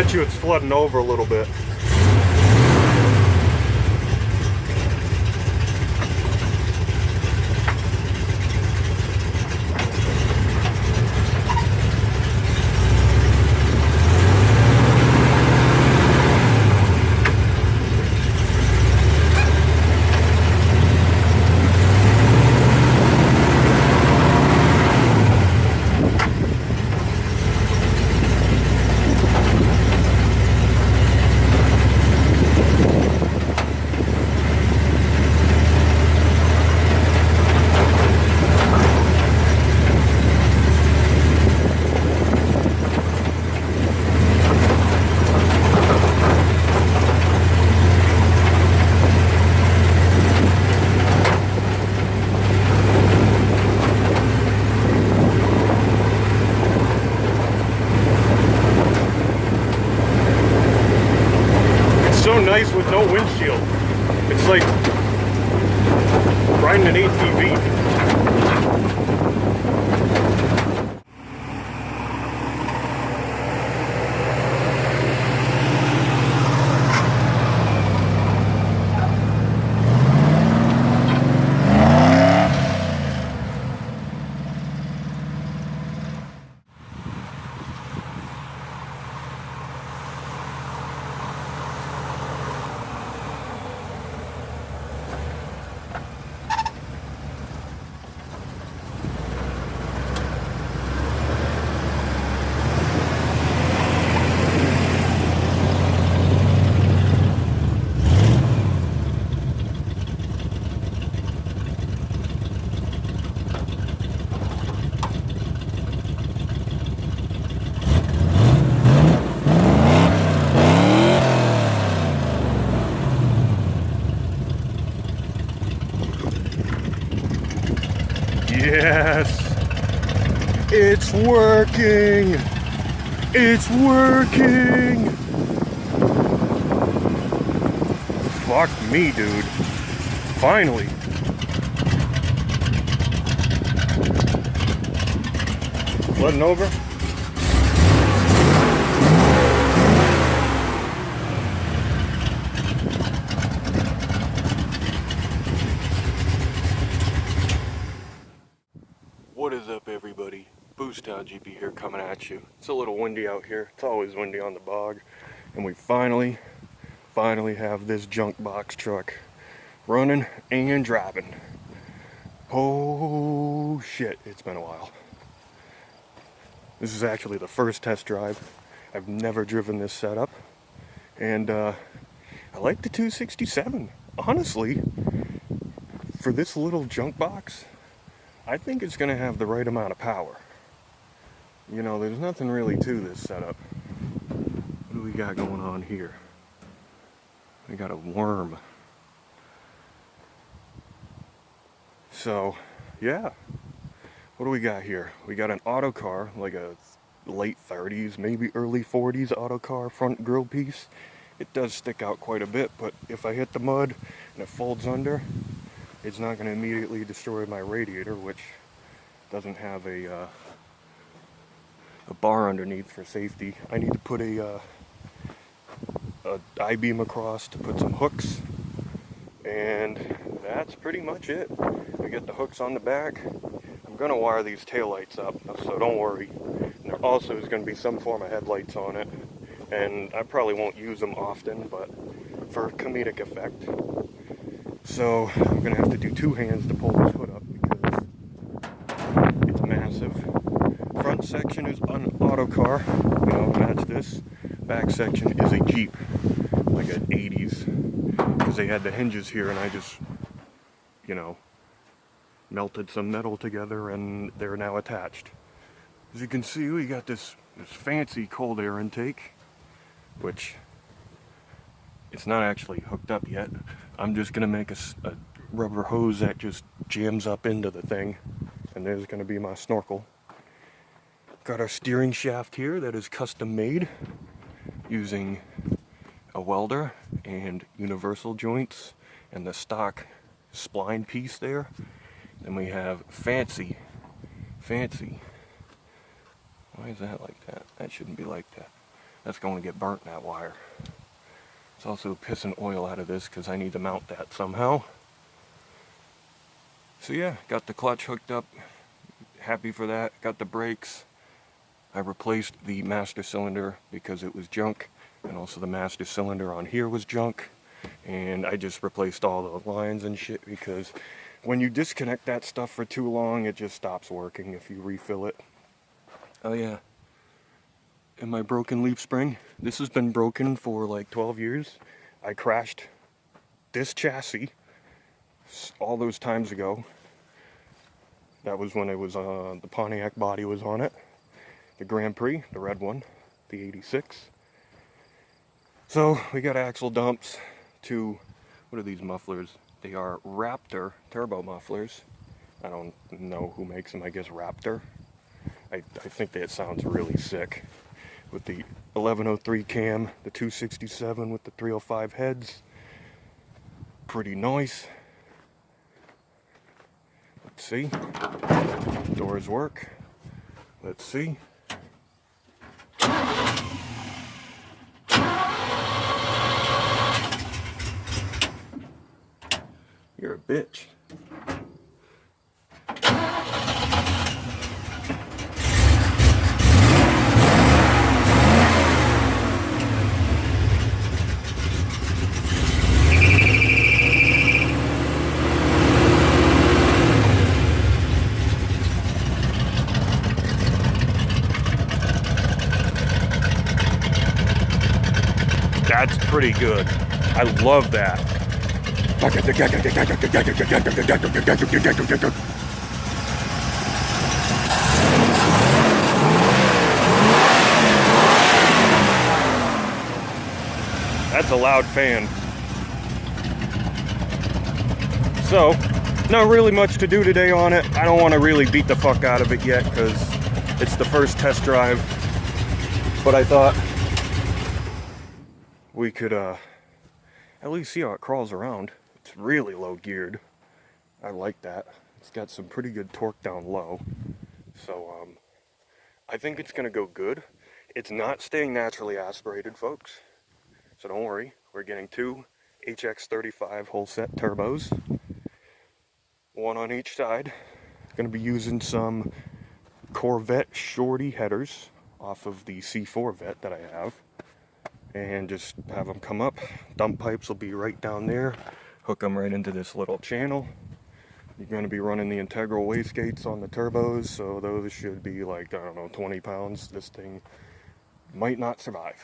bet you it's flooding over a little bit. So nice with no windshield. It's like riding an ATV. Yes, it's working. It's working. Fuck me, dude. Finally. Flooding over. What is up, everybody? Boostown GP here, coming at you. It's a little windy out here. It's always windy on the bog. And we finally have this junk box truck running and driving. Oh shit, it's been a while. This is actually the first test drive. I've never driven this setup. And I like the 267. Honestly, for this little junk box, I think it's going to have the right amount of power. You know, there's nothing really to this setup. What do we got going on here? We got a worm. So, yeah. What do we got here? We got an auto car, like a late 30s, maybe early 40s auto car front grille piece. It does stick out quite a bit, but if I hit the mud and it folds under, it's not going to immediately destroy my radiator, which doesn't have a bar underneath for safety. I need to put a I-beam across to put some hooks, and that's pretty much it. I get the hooks on the back. I'm going to wire these taillights up, so don't worry. And there also is going to be some form of headlights on it, and I probably won't use them often, but for comedic effect. So I'm going to have to do two hands to pull this hood up because it's massive. Front section is an auto car, you know, match this. Back section is a Jeep, like an 80s, because they had the hinges here and I just, you know, melted some metal together and they're now attached. As you can see, we got this fancy cold air intake, which it's not actually hooked up yet. I'm just gonna make a rubber hose that just jams up into the thing, and there's gonna be my snorkel. Got our steering shaft here that is custom made using a welder and universal joints and the stock spline piece there. Then we have fancy. Why is that like that? That shouldn't be like that. That's going to get burnt, that wire. It's also pissing oil out of this because I need to mount that somehow. So yeah, got the clutch hooked up. Happy for that. Got the brakes. I replaced the master cylinder because it was junk, and also the master cylinder on here was junk. And I just replaced all the lines and shit because when you disconnect that stuff for too long, it just stops working if you refill it. Oh yeah. And my broken leaf spring. This has been broken for like 12 years. I crashed this chassis all those times ago. That was when it was the Pontiac body was on it. The Grand Prix, the red one, the 86. So we got axle dumps to, what are these mufflers? They are Raptor turbo mufflers. I don't know who makes them, I guess Raptor. I think that sounds really sick. With the 1103 cam, the 267 with the 305 heads. Pretty nice. Let's see. Doors work. Let's see. You're a bitch. That's pretty good. I love that. That's a loud fan. So, not really much to do today on it. I don't want to really beat the fuck out of it yet because it's the first test drive. But I thought we could at least see how it crawls around. It's really low geared. I like that. It's got some pretty good torque down low. So I think it's gonna go good. It's not staying naturally aspirated, folks. So don't worry. We're getting two HX35 whole set turbos. One on each side. Gonna be using some Corvette Shorty headers off of the C4 Vet that I have. And just have them come up. Dump pipes will be right down there. Hook them right into this little channel. You're going to be running the integral wastegates on the turbos, so those should be like, I don't know, 20 pounds. This thing might not survive.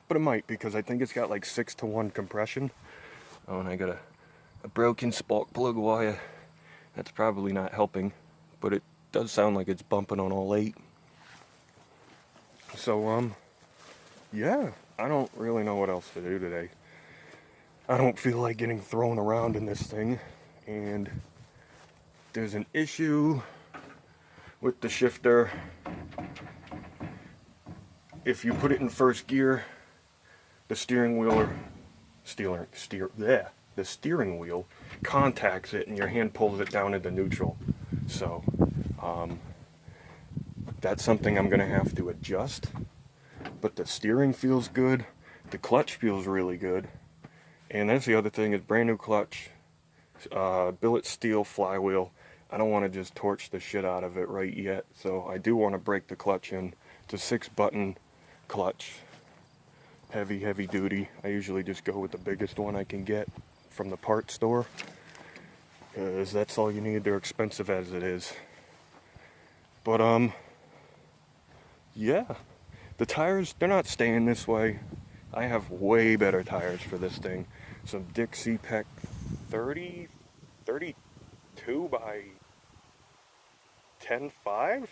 But it might, because I think it's got like 6-to-1 compression. Oh, and I got a broken spark plug wire. That's probably not helping, but it does sound like it's bumping on all 8. So, yeah. I don't really know what else to do today. I don't feel like getting thrown around in this thing, and there's an issue with the shifter. If you put it in first gear, the steering wheel the steering wheel contacts it and your hand pulls it down into neutral. So that's something I'm gonna have to adjust. But the steering feels good, the clutch feels really good, and that's the other thing is brand new clutch, billet steel flywheel. I don't want to just torch the shit out of it right yet, so I do want to break the clutch in. It's a 6-button clutch, heavy duty. I usually just go with the biggest one I can get from the parts store, because that's all you need. They're expensive as it is. But yeah. The tires, they're not staying this way. I have way better tires for this thing. Some Dixie Peck 32 by 10.5.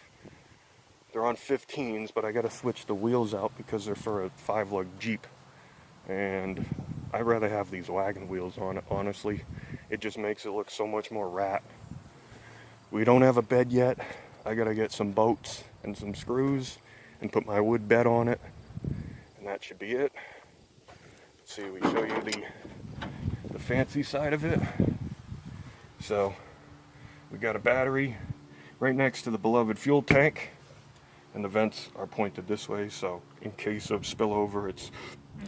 They're on 15s, but I gotta switch the wheels out because they're for a 5-lug Jeep. And I'd rather have these wagon wheels on it, honestly. It just makes it look so much more rat. We don't have a bed yet. I gotta get some bolts and some screws and put my wood bed on it, and that should be it. Let's see, we show you the fancy side of it. So we got a battery right next to the beloved fuel tank, and the vents are pointed this way, so in case of spillover. It's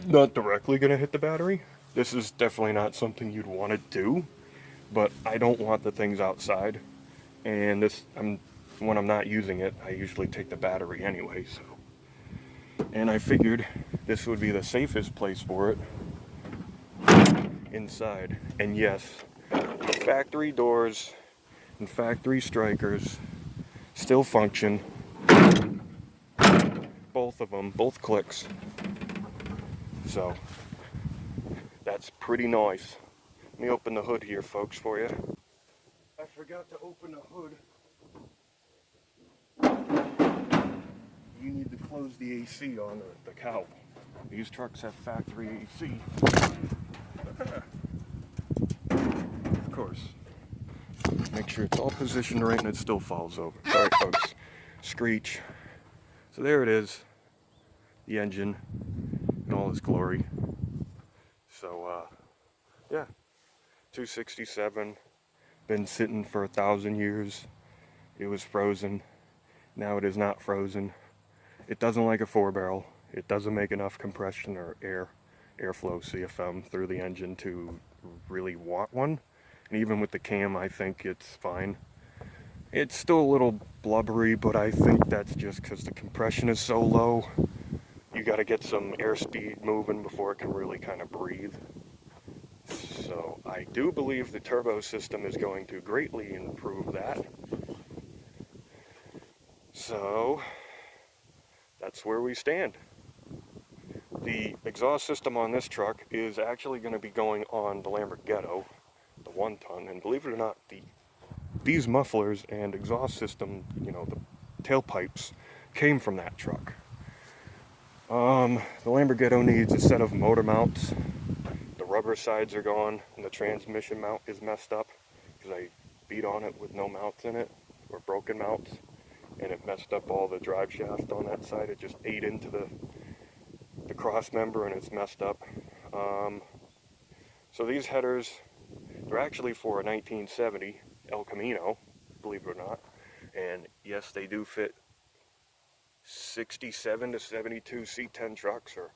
not directly going to hit the battery. This is definitely not something you'd want to do, but I don't want the things outside. And when I'm not using it, I usually take the battery anyway, so. And I figured this would be the safest place for it, inside. And yes, factory doors and factory strikers still function. Both of them, both clicks. So, that's pretty nice. Let me open the hood here, folks, for you. I forgot to open the hood. You need to close the AC on the cowl. These trucks have factory AC. Of course. Make sure it's all positioned right and it still falls over. Sorry, folks. Screech. So there it is. The engine in all its glory. So, yeah. 267. Been sitting for 1,000 years. It was frozen. Now it is not frozen. It doesn't like a 4-barrel. It doesn't make enough compression or airflow CFM through the engine to really want one. And even with the cam, I think it's fine. It's still a little blubbery, but I think that's just because the compression is so low. You got to get some airspeed moving before it can really kind of breathe. So I do believe the turbo system is going to greatly improve that. So that's where we stand. The exhaust system on this truck is actually going to be going on the Lamborghini, the 1-ton, and believe it or not, these mufflers and exhaust system, you know, the tailpipes, came from that truck. The Lamborghini needs a set of motor mounts. The rubber sides are gone, and the transmission mount is messed up because I beat on it with no mounts in it, or broken mounts, and it messed up all the drive shaft on that side. It just ate into the cross member, and it's messed up. So these headers, they're actually for a 1970 El Camino, believe it or not, and yes, they do fit 67 to 72 C10 trucks, or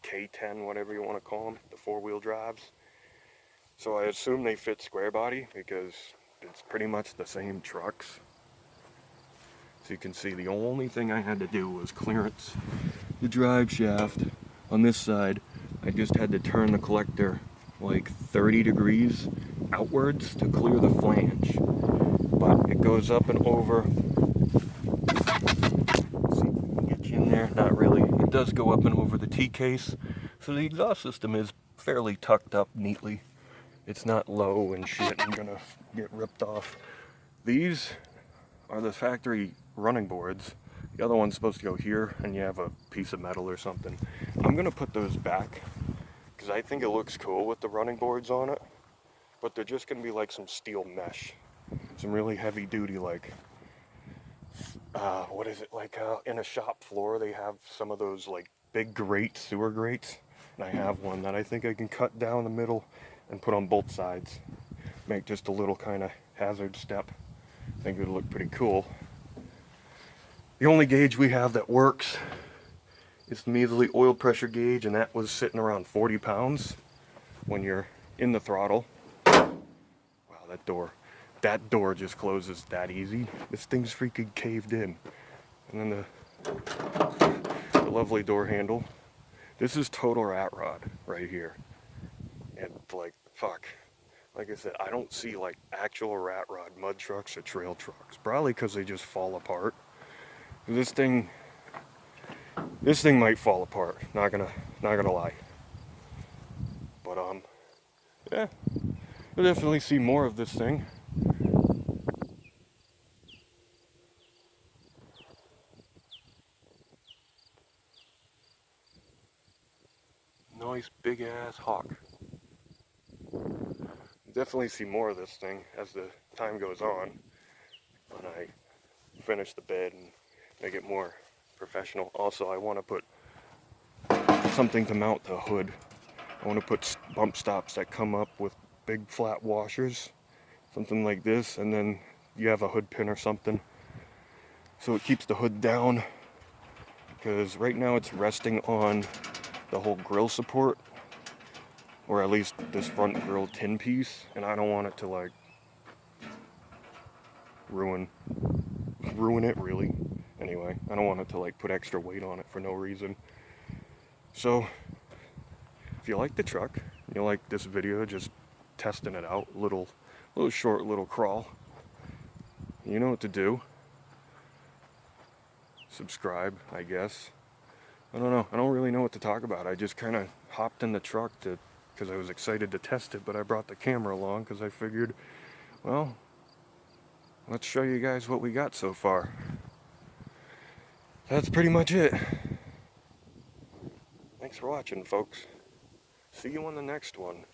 K10, whatever you want to call them, the 4-wheel drives. So I assume they fit square body because it's pretty much the same trucks. So you can see the only thing I had to do was clearance the drive shaft on this side. I just had to turn the collector like 30 degrees outwards to clear the flange. But it goes up and over. See if we can get you in there. Not really. It does go up and over the T-case. So the exhaust system is fairly tucked up neatly. It's not low and shit and gonna get ripped off. These are the factory running boards. The other one's supposed to go here, and you have a piece of metal or something. I'm gonna put those back because I think it looks cool with the running boards on it, but they're just gonna be like some steel mesh, some really heavy duty, like what is it, like in a shop floor they have some of those like big grates, sewer grates, and I have one that I think I can cut down the middle and put on both sides, make just a little kind of hazard step. I think it would look pretty cool. The only gauge we have that works is the measly oil pressure gauge, and that was sitting around 40 pounds when you're in the throttle. Wow, that door just closes that easy. This thing's freaking caved in. And then the lovely door handle. This is total rat rod right here. And like, fuck. Like I said, I don't see like actual rat rod mud trucks or trail trucks. Probably because they just fall apart. This thing might fall apart. Not gonna lie. But yeah, you'll definitely see more of this thing. Nice big ass hawk. Definitely see more of this thing as the time goes on, when I finish the bed and make it more professional. Also, I want to put something to mount the hood. I want to put bump stops that come up with big flat washers, something like this, and then you have a hood pin or something, so it keeps the hood down because right now it's resting on the whole grill support, or at least this front grill tin piece, and I don't want it to like ruin it really. Anyway, I don't want it to like put extra weight on it for no reason. So if you like the truck, you like this video, just testing it out, little short little crawl, you know what to do. Subscribe, I guess. I don't know. I don't really know what to talk about. I just kind of hopped in the truck because I was excited to test it, but I brought the camera along because I figured, well, let's show you guys what we got so far. That's pretty much it. Thanks for watching, folks. See you on the next one.